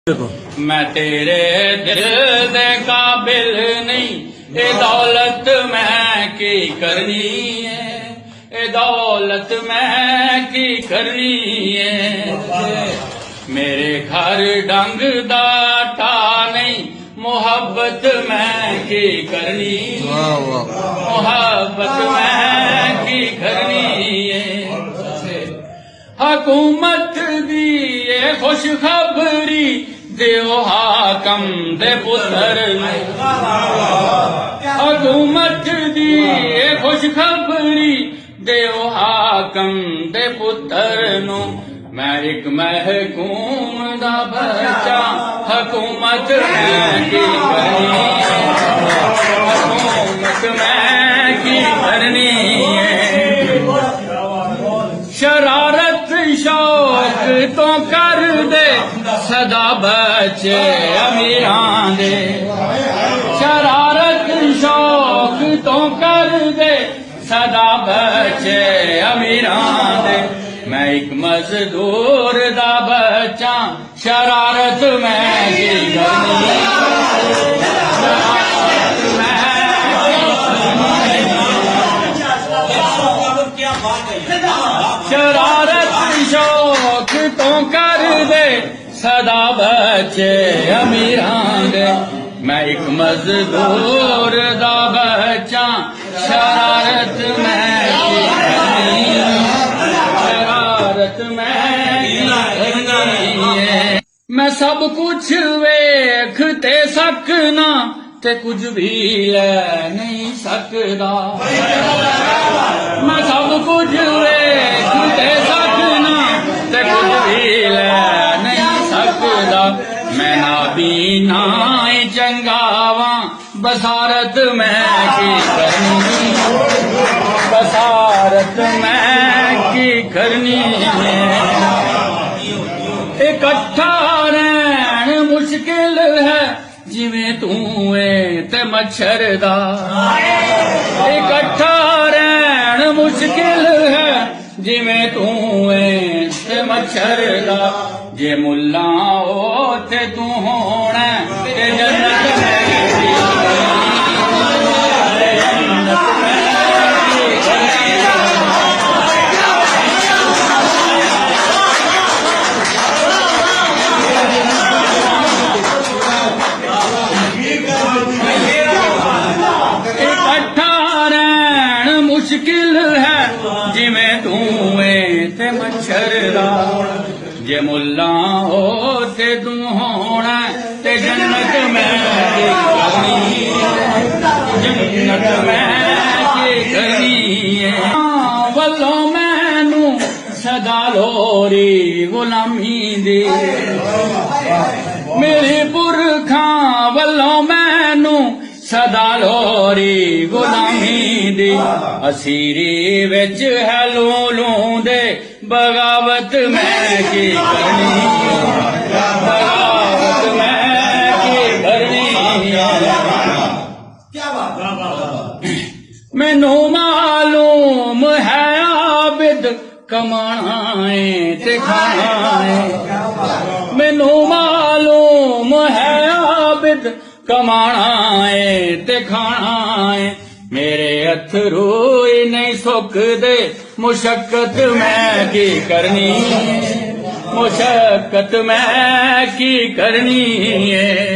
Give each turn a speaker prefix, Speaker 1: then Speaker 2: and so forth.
Speaker 1: मैं तेरे दिल दे काबिल नहीं, ए दौलत मैं की करनी है, ए दौलत मैं की करनी है। मेरे घर डंग दा टा नहीं, मोहब्बत मैं की करनी, मोहब्बत मैं की करनी है। हकूमत दी ये खुशखबरी देओ हाकम दे पुत्र ने, हुकूमत दी ये खुशखबरी देओ हाकम दे पुत्र नो। मैं एक महकूम दा बच्चा, हुकूमत मैं की करनी, हुकूमत मैं की करनी है। शरारत शौक तो कर दे सदा बच्चे अमीरां दे, शरारत शौक तो कर दे सदा बच्चे अमीरां दे। मैं एक मजदूर दा बच्चा, शरारत मैं की करनी, शरारत शौक तो कर दे सदा बच्चे अमीरां दे। मैं एक मजदूर दा बच्चा, शरारत मैं की करनी, शरारत मैं की करनी है। मैं सब कुछ वेख ते सकना, ते कुछ भी ले नहीं सकदा। मैं सब कुछ वेख ते सकना, ते कुछ भी ले नहीं सकदा। मैं नाबीना चंगावा, बसारत मैं की करनी, बसारत मैं की करनी है। इकट्ठा रहन मुश्किल है, जिवें तू ते मच्छर दा। इकट्ठा रहन मुश्किल है, जिवें तू ते मच्छर दा। जे मुल्ला ओ ते तू होना, ते जन्नत में की मुश्किल है, जिवें तू ते मच्छर दा। जे मुल्ला हो ते तू होना, ते जन्नत में की करनी, जन्नत में की करनी है। वल्लों मैनू सदा लोरी गुलामी दी, मेरे पुरखां वल्लों मैनू सदा लोरी गुलामी दी। असीरी विच है लूलू दे, बगावत मैं की करनी, बगावत मैं की करनी। मैनू मालूम है आबिद कमाना है ते खाना है। मैनू मालूम है आबिद कमाना है ते खाना है। मेरे अथरू नहीं सुकदे, मुशक्कत मैं की करनी, मुशक्कत मैं की करनी है।